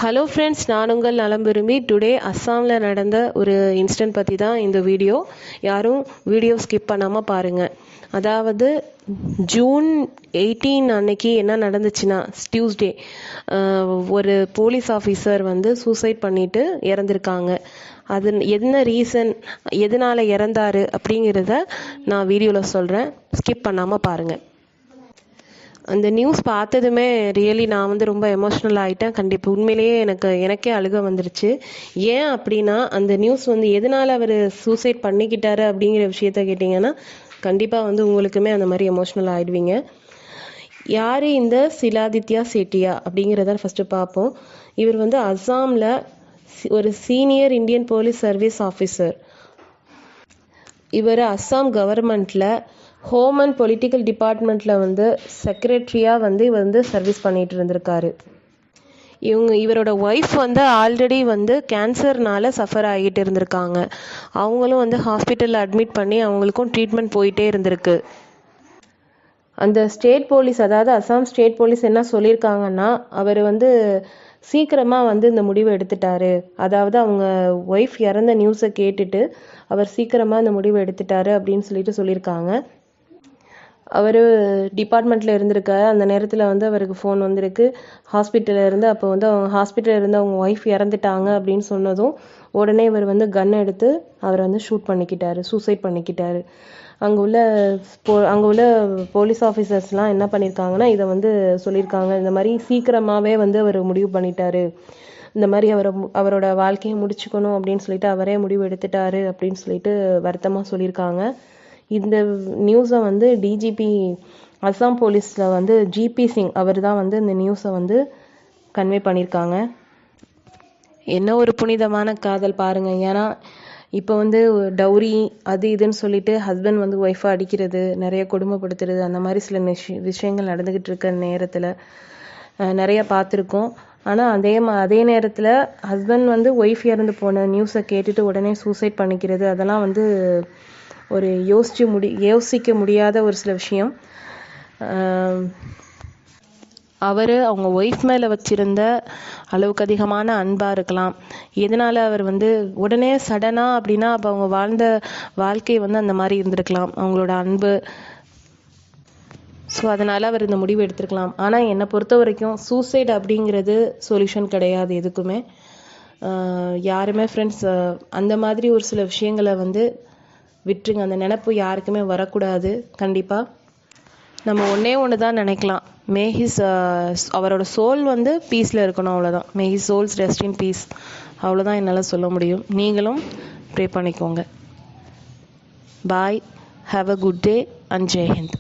Hello friends, நான் உங்கள் நலம் விரும்பி. டுடே அஸ்ஸாமில் நடந்த ஒரு இன்சிடென்ட் பற்றி தான் இந்த வீடியோ. யாரும் வீடியோ ஸ்கிப் பண்ணாமல் பாருங்கள். அதாவது ஜூன் 18 அன்னைக்கு என்ன நடந்துச்சுன்னா, டியூஸ்டே ஒரு போலீஸ் ஆஃபீஸர் வந்து சூசைட் பண்ணிட்டு இறந்துருக்காங்க. அது என்ன ரீசன், எதனால் இறந்தாரு அப்படிங்கிறத நான் வீடியோவில் சொல்கிறேன். ஸ்கிப் பண்ணாமல் பாருங்கள். அந்த நியூஸ் பார்த்ததுமே ரியலி நான் வந்து ரொம்ப எமோஷ்னல் ஆகிட்டேன். கண்டிப்பாக உண்மையிலேயே எனக்கே அழுக வந்துருச்சு. ஏன் அப்படின்னா, அந்த நியூஸ் வந்து எதனால் அவர் சூசைட் பண்ணிக்கிட்டாரு அப்படிங்கிற விஷயத்த கேட்டிங்கன்னா கண்டிப்பாக வந்து உங்களுக்குமே அந்த மாதிரி எமோஷ்னல் ஆகிடுவீங்க. யார் இந்த சிலாதித்யா செட்டியா அப்படிங்கிறத ஃபஸ்ட்டு பார்ப்போம். இவர் வந்து அஸ்ஸாமில் ஒரு senior Indian police service officer. இவர் அஸ்ஸாம் கவர்மெண்ட்டில் ஹோம் அண்ட் பொலிட்டிக்கல் டிபார்ட்மெண்ட்டில் வந்து செக்ரட்டரியாக வந்து இவர் வந்து சர்வீஸ் பண்ணிகிட்டு இருந்திருக்காரு. இவரோட ஒய்ஃப் வந்து ஆல்ரெடி வந்து கேன்சர்னால் சஃபர் ஆகிட்டு இருந்திருக்காங்க. அவங்களும் வந்து ஹாஸ்பிட்டலில் அட்மிட் பண்ணி அவங்களுக்கும் ட்ரீட்மெண்ட் போயிட்டே இருந்திருக்கு. அந்த ஸ்டேட் போலீஸ், அதாவது அஸ்ஸாம் ஸ்டேட் போலீஸ் என்ன சொல்லியிருக்காங்கன்னா, அவர் வந்து சீக்கிரமாக வந்து இந்த முடிவை எடுத்துட்டாரு. அதாவது அவங்க ஒய்ஃப் இறந்த நியூஸை கேட்டுட்டு அவர் சீக்கிரமாக இந்த முடிவை எடுத்துட்டாரு அப்படின்னு சொல்லியிருக்காங்க. அவர் டிபார்ட்மெண்ட்டில் இருந்திருக்காரு. அந்த நேரத்தில் வந்து அவருக்கு ஃபோன் வந்திருக்கு ஹாஸ்பிட்டலில் இருந்து. அப்போ வந்து அவங்க ஹாஸ்பிட்டலில் இருந்து அவங்க ஒய்ஃப் இறந்துட்டாங்க அப்படின்னு சொன்னதும் உடனே இவர் வந்து கன் எடுத்து அவரை வந்து ஷூட் பண்ணிக்கிட்டாரு, சூசைட் பண்ணிக்கிட்டாரு. அங்கே உள்ள போலீஸ் ஆஃபீஸர்ஸ்லாம் என்ன பண்ணியிருக்காங்கன்னா, இதை வந்து சொல்லியிருக்காங்க, இந்த மாதிரி சீக்கிரமாகவே வந்து அவர் முடிவு பண்ணிட்டாரு, இந்த மாதிரி அவரோட வாழ்க்கையை முடிச்சுக்கணும் அப்படின்னு சொல்லிட்டு அவரே முடிவு எடுத்துட்டாரு அப்படின்னு சொல்லிட்டு வருத்தமாக சொல்லியிருக்காங்க. இந்த நியூஸை வந்து டிஜிபி அஸ்ஸாம் போலீஸில் வந்து ஜிபி சிங் அவர் தான் வந்து இந்த நியூஸை வந்து கன்வே பண்ணியிருக்காங்க. என்ன ஒரு புனிதமான காதல் பாருங்கள். ஏன்னா இப்போ வந்து டவுரி அது இதுன்னு சொல்லிட்டு ஹஸ்பண்ட் வந்து ஒய்ஃபை அடிக்கிறது, நிறைய கொடுமைப்படுத்துறது, அந்த மாதிரி சில விஷயங்கள் நடந்துக்கிட்டு இருக்க நேரத்தில் நிறைய பார்த்துருக்கோம். ஆனால் அதே நேரத்தில் ஹஸ்பண்ட் வந்து ஒய்ஃப் இறந்து போன நியூஸை கேட்டுட்டு உடனே சூசைட் பண்ணிக்கிறது, அதெல்லாம் வந்து ஒரு யோசிக்க முடியாத ஒரு சில விஷயம். அவர் அவங்க ஒய்ஃப் மேலே வச்சிருந்த அளவுக்கு அதிகமான அன்பாக இருக்கலாம். எதனால் அவர் வந்து உடனே சடனாக அப்படின்னா அப்போ அவங்க வாழ்ந்த வாழ்க்கை வந்து அந்த மாதிரி இருந்திருக்கலாம், அவங்களோட அன்பு. ஸோ அதனால் அவர் இந்த முடிவு எடுத்திருக்கலாம். ஆனால் என்னை பொறுத்த வரைக்கும் சூசைட் அப்படிங்கிறது சொல்யூஷன் கிடையாது எதுக்குமே. யாருமே ஃப்ரெண்ட்ஸ் அந்த மாதிரி ஒரு சில விஷயங்களை வந்து விட்டுருங்க. அந்த நினப்பு யாருக்குமே வரக்கூடாது. கண்டிப்பாக நம்ம ஒன்று தான் நினைக்கலாம், அவரோட சோல் வந்து பீஸில் இருக்கணும், அவ்வளோதான். May his souls rest in peace, அவ்வளோதான் என்னால் சொல்ல முடியும். நீங்களும் ப்ரே பண்ணிக்கோங்க. Bye, have a good day and Jai Hind.